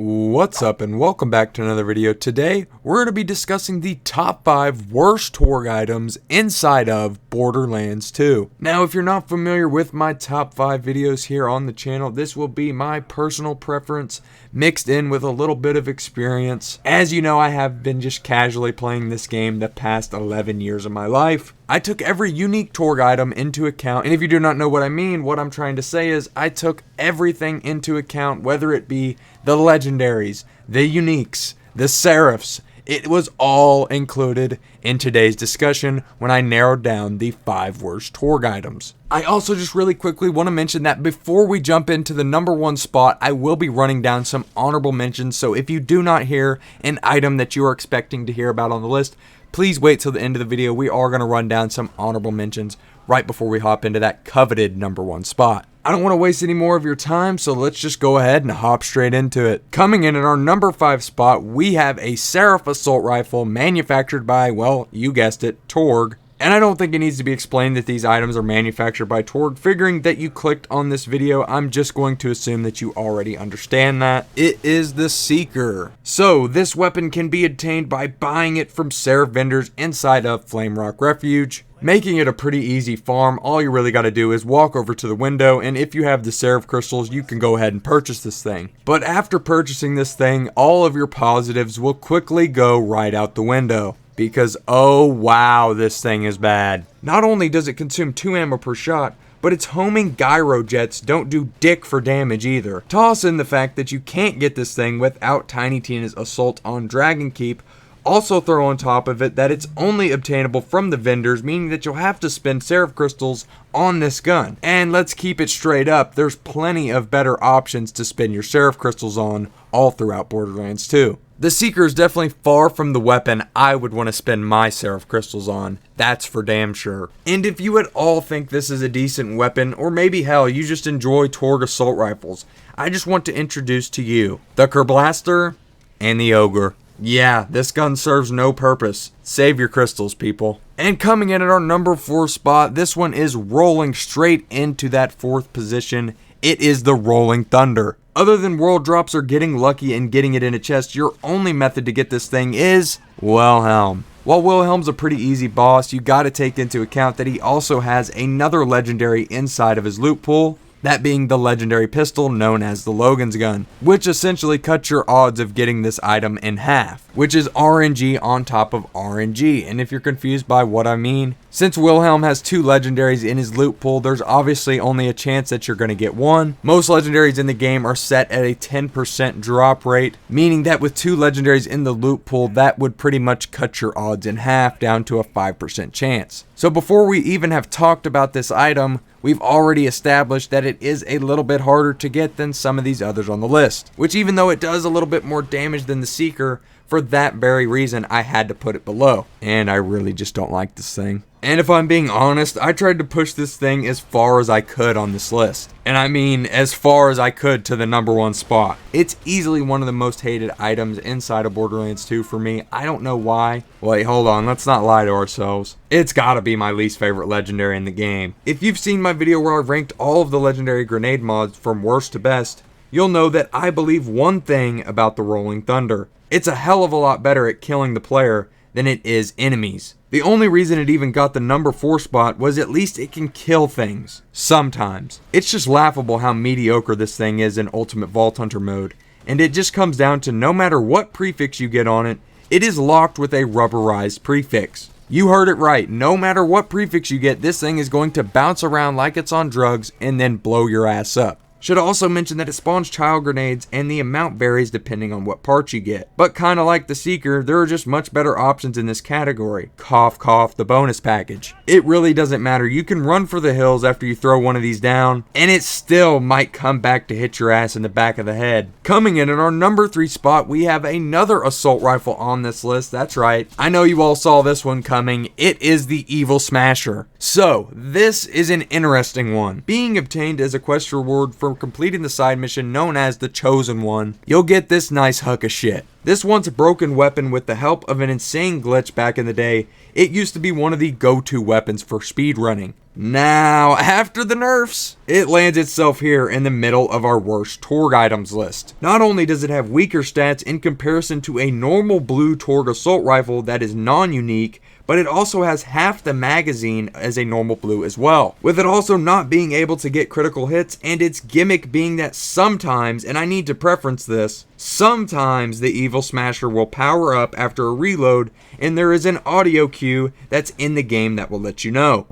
What's up and welcome back to another video. Today we're going to be discussing the top 5 worst Torgue items inside of Borderlands 2. Now if you're not familiar with my top 5 videos here on the channel, this will be my personal preference mixed in with a little bit of experience. As you know, I have been just casually playing this game the past 11 years of my life. I took every unique Torgue item into account, and if you do not know what I mean, what I'm trying to say is I took everything into account, whether it be the legendaries, the uniques, the seraphs. It was all included in today's discussion when I narrowed down the 5 worst Torgue items. I also just really quickly want to mention that before we jump into the number 1 spot, I will be running down some honorable mentions, so if you do not hear an item that you are expecting to hear about on the list, please wait till the end of the video. We are going to run down some honorable mentions right before we hop into that coveted number 1 spot. I don't want to waste any more of your time, so let's just go ahead and hop straight into it. Coming in at our number 5 spot, we have a Seraph assault rifle manufactured by, well, you guessed it, Torgue. And I don't think it needs to be explained that these items are manufactured by Torgue. Figuring that you clicked on this video, I'm just going to assume that you already understand that. It is the Seeker. So, this weapon can be obtained by buying it from Seraph vendors inside of Flamerock Refuge, making it a pretty easy farm. All you really got to do is walk over to the window, and if you have the Seraph crystals, you can go ahead and purchase this thing. But after purchasing this thing, all of your positives will quickly go right out the window. Because, oh wow, this thing is bad. Not only does it consume 2 ammo per shot, but its homing gyro jets don't do dick for damage either. Toss in the fact that you can't get this thing without Tiny Tina's assault on Dragon Keep. Also throw on top of it that it's only obtainable from the vendors, meaning that you'll have to spend Seraph crystals on this gun. And let's keep it straight up, there's plenty of better options to spend your Seraph crystals on all throughout Borderlands 2. The Seeker is definitely far from the weapon I would want to spend my Seraph crystals on. That's for damn sure. And if you at all think this is a decent weapon, or maybe hell, you just enjoy Torgue assault rifles, I just want to introduce to you the Kerblaster and the Ogre. Yeah, this gun serves no purpose. Save your crystals, people. And coming in at our number 4 spot, this one is rolling straight into that 4th position. It is the Rolling Thunder. Other than world drops or getting lucky and getting it in a chest, your only method to get this thing is Wilhelm. While Wilhelm's a pretty easy boss, you gotta take into account that he also has another legendary inside of his loot pool, that being the legendary pistol known as the Logan's Gun, which essentially cuts your odds of getting this item in half, which is RNG on top of RNG. And if you're confused by what I mean, since Wilhelm has 2 legendaries in his loot pool, there's obviously only a chance that you're going to get one. Most legendaries in the game are set at a 10% drop rate, meaning that with 2 legendaries in the loot pool, that would pretty much cut your odds in half down to a 5% chance. So before we even have talked about this item, we've already established that it is a little bit harder to get than some of these others on the list, which even though it does a little bit more damage than the Seeker, for that very reason I had to put it below. And I really just don't like this thing. And if I'm being honest, I tried to push this thing as far as I could on this list. And I mean as far as I could to the number 1 spot. It's easily one of the most hated items inside of Borderlands 2 for me. I don't know why. Wait, hold on, let's not lie to ourselves. It's gotta be my least favorite legendary in the game. If you've seen my video where I've ranked all of the legendary grenade mods from worst to best, you'll know that I believe one thing about the Rolling Thunder. It's a hell of a lot better at killing the player than it is enemies. The only reason it even got the number 4 spot was at least it can kill things. Sometimes. It's just laughable how mediocre this thing is in Ultimate Vault Hunter mode. And it just comes down to no matter what prefix you get on it, it is locked with a rubberized prefix. You heard it right. No matter what prefix you get, this thing is going to bounce around like it's on drugs and then blow your ass up. Should also mention that it spawns child grenades and the amount varies depending on what parts you get. But kinda like the Seeker, there are just much better options in this category. Cough cough, the bonus package. It really doesn't matter, you can run for the hills after you throw one of these down, and it still might come back to hit your ass in the back of the head. Coming in at our number 3 spot, we have another assault rifle on this list, that's right. I know you all saw this one coming, it is the Evil Smasher. So, this is an interesting one. Being obtained as a quest reward for completing the side mission known as the Chosen One, you'll get this nice hunk of shit. This once broken weapon, with the help of an insane glitch back in the day, it used to be one of the go-to weapons for speedrunning. Now, after the nerfs, it lands itself here in the middle of our worst Torgue items list. Not only does it have weaker stats in comparison to a normal blue Torgue assault rifle that is non-unique, but it also has half the magazine as a normal blue as well, with it also not being able to get critical hits, and its gimmick being that sometimes, and I need to preference this, sometimes the Evil Smasher will power up after a reload, and there is an audio cue that's in the game that will let you know.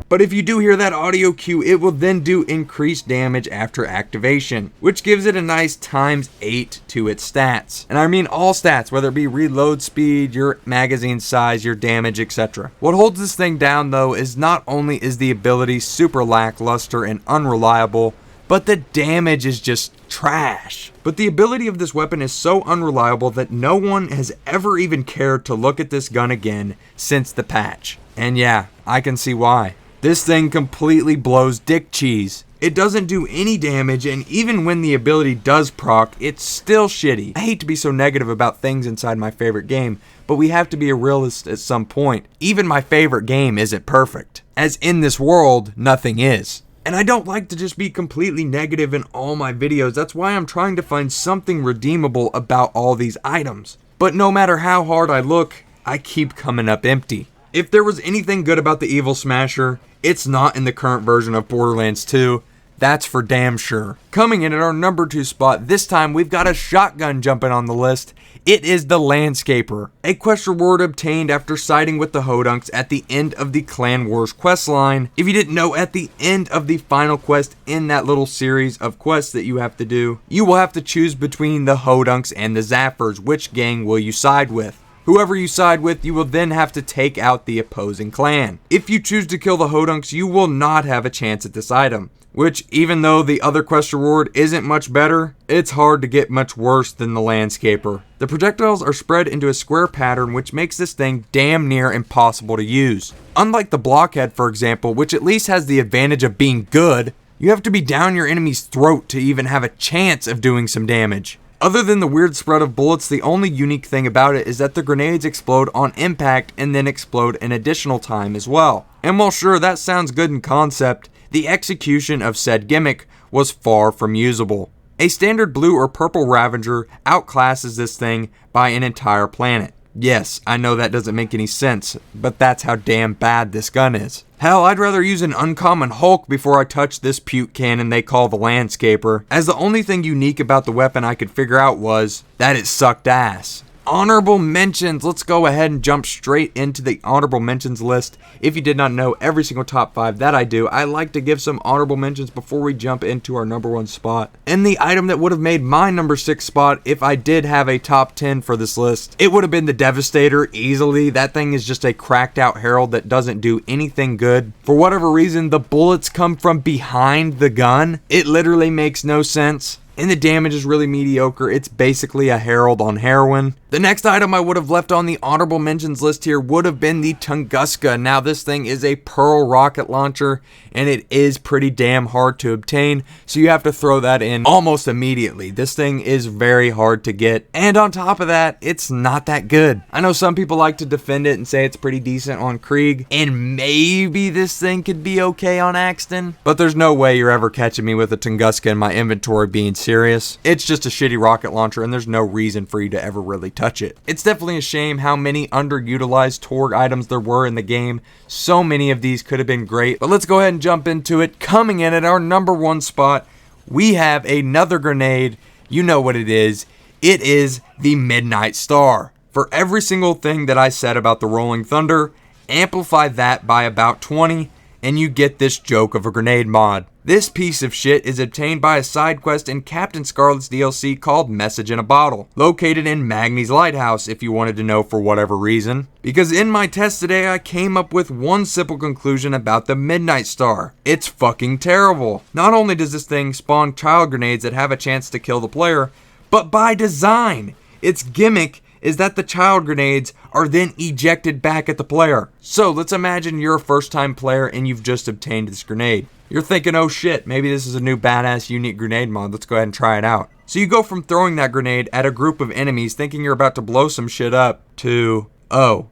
But if you do hear that audio cue, it will then do increased damage after activation, which gives it a nice ×8 to its stats. And I mean all stats, whether it be reload speed, your magazine size, your damage, etc. What holds this thing down though is not only is the ability super lackluster and unreliable, but the damage is just trash. But the ability of this weapon is so unreliable that no one has ever even cared to look at this gun again since the patch. And yeah, I can see why. This thing completely blows dick cheese. It doesn't do any damage, and even when the ability does proc, it's still shitty. I hate to be so negative about things inside my favorite game, but we have to be a realist at some point. Even my favorite game isn't perfect, as in this world, nothing is. And I don't like to just be completely negative in all my videos. That's why I'm trying to find something redeemable about all these items. But no matter how hard I look, I keep coming up empty. If there was anything good about the Evil Smasher, it's not in the current version of Borderlands 2. That's for damn sure. Coming in at our number 2 spot, this time we've got a shotgun jumping on the list. It is the Landscaper, a quest reward obtained after siding with the Hodunks at the end of the Clan Wars quest line. If you didn't know, at the end of the final quest in that little series of quests that you have to do, you will have to choose between the Hodunks and the Zappers. Which gang will you side with? Whoever you side with, you will then have to take out the opposing clan. If you choose to kill the Hodunks, you will not have a chance at this item, which, even though the other quest reward isn't much better, it's hard to get much worse than the Landscaper. The projectiles are spread into a square pattern, which makes this thing damn near impossible to use. Unlike the Blockhead, for example, which at least has the advantage of being good, you have to be down your enemy's throat to even have a chance of doing some damage. Other than the weird spread of bullets, the only unique thing about it is that the grenades explode on impact and then explode an additional time as well. And while sure, that sounds good in concept, the execution of said gimmick was far from usable. A standard blue or purple Ravager outclasses this thing by an entire planet. Yes, I know that doesn't make any sense, but that's how damn bad this gun is. Hell, I'd rather use an uncommon Hulk before I touch this puke cannon they call the Landscaper, as the only thing unique about the weapon I could figure out was that it sucked ass. Honorable mentions. Let's go ahead and jump straight into the honorable mentions list. If you did not know every single top 5 that I do, I like to give some honorable mentions before we jump into our number 1 spot. And the item that would have made my number 6 spot if I did have a top 10 for this list, it would have been the Devastator easily. That thing is just a cracked out Herald that doesn't do anything good. For whatever reason, the bullets come from behind the gun. It literally makes no sense. And the damage is really mediocre. It's basically a Herald on heroin. The next item I would have left on the honorable mentions list here would have been the Tunguska. Now this thing is a Pearl rocket launcher, and it is pretty damn hard to obtain, so you have to throw that in almost immediately. This thing is very hard to get, and on top of that, it's not that good. I know some people like to defend it and say it's pretty decent on Krieg, and maybe this thing could be okay on Axton, but there's no way you're ever catching me with a Tunguska in my inventory being serious. It's just a shitty rocket launcher, and there's no reason for you to ever really touch it. It's definitely a shame how many underutilized Torgue items there were in the game. So many of these could have been great, but let's go ahead and jump into it. Coming in at our number 1 spot, we have another grenade. You know what it is. It is the Midnight Star. For every single thing that I said about the Rolling Thunder, amplify that by about 20, and you get this joke of a grenade mod. This piece of shit is obtained by a side quest in Captain Scarlet's DLC called Message in a Bottle, located in Magni's Lighthouse if you wanted to know for whatever reason. Because in my test today, I came up with one simple conclusion about the Midnight Star. It's fucking terrible. Not only does this thing spawn child grenades that have a chance to kill the player, but by design, its gimmick is that the child grenades are then ejected back at the player. So let's imagine you're a first time player and you've just obtained this grenade. You're thinking, oh shit, maybe this is a new badass unique grenade mod, let's go ahead and try it out. So you go from throwing that grenade at a group of enemies thinking you're about to blow some shit up to, oh,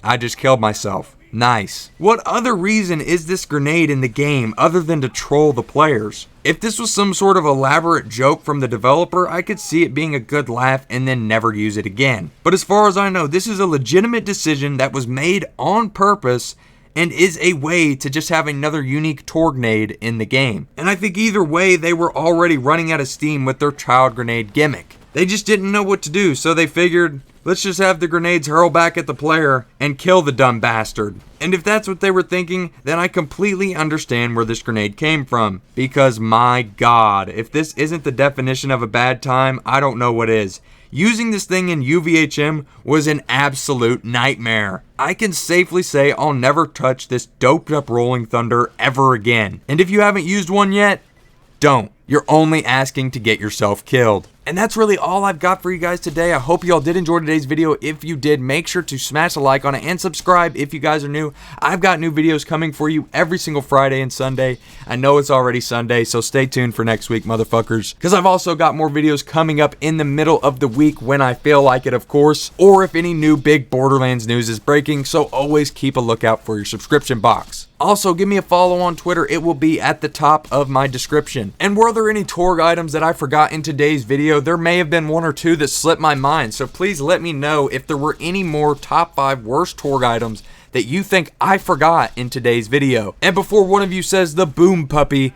I just killed myself. Nice. What other reason is this grenade in the game other than to troll the players? If this was some sort of elaborate joke from the developer, I could see it being a good laugh and then never use it again. But as far as I know, this is a legitimate decision that was made on purpose and is a way to just have another unique Torgue grenade in the game. And I think either way, they were already running out of steam with their child grenade gimmick. They just didn't know what to do, so they figured, let's just have the grenades hurl back at the player and kill the dumb bastard. And if that's what they were thinking, then I completely understand where this grenade came from. Because my god, if this isn't the definition of a bad time, I don't know what is. Using this thing in UVHM was an absolute nightmare. I can safely say I'll never touch this doped up Rolling Thunder ever again. And if you haven't used one yet, don't. You're only asking to get yourself killed. And that's really all I've got for you guys today. I hope you all did enjoy today's video. If you did, make sure to smash a like on it and subscribe if you guys are new. I've got new videos coming for you every single Friday and Sunday. I know it's already Sunday, so stay tuned for next week, motherfuckers. Because I've also got more videos coming up in the middle of the week when I feel like it, of course. Or if any new big Borderlands news is breaking, so always keep a lookout for your subscription box. Also, give me a follow on Twitter. It will be at the top of my description. And were there any Torgue items that I forgot in today's video? There may have been one or two that slipped my mind, so please let me know if there were any more top 5 worst Torgue items that you think I forgot in today's video. And before one of you says the boom puppy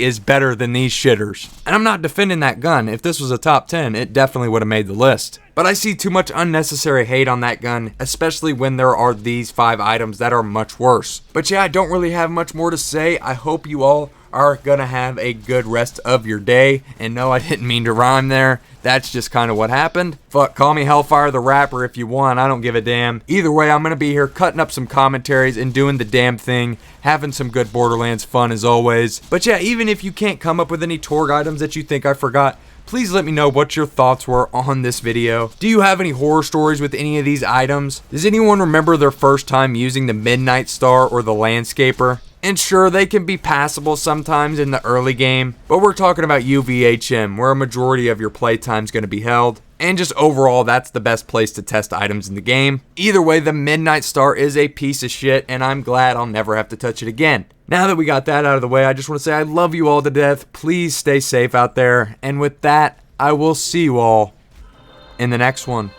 is better than these shitters. And I'm not defending that gun. If this was a top 10, it definitely would have made the list. But I see too much unnecessary hate on that gun, especially when there are these 5 items that are much worse. But yeah, I don't really have much more to say. I hope you all are gonna have a good rest of your day. And no, I didn't mean to rhyme there. That's just kind of what happened. Fuck, call me Hellfire the rapper if you want. I don't give a damn. Either way, I'm gonna be here cutting up some commentaries and doing the damn thing, having some good Borderlands fun as always. But yeah, even if you can't come up with any Torgue items that you think I forgot, please let me know what your thoughts were on this video. Do you have any horror stories with any of these items? Does anyone remember their first time using the Midnight Star or the Landscaper? And sure, they can be passable sometimes in the early game, but we're talking about UVHM, where a majority of your playtime is going to be held. And just overall, that's the best place to test items in the game. Either way, the Midnight Star is a piece of shit, and I'm glad I'll never have to touch it again. Now that we got that out of the way, I just want to say I love you all to death. Please stay safe out there. And with that, I will see you all in the next one.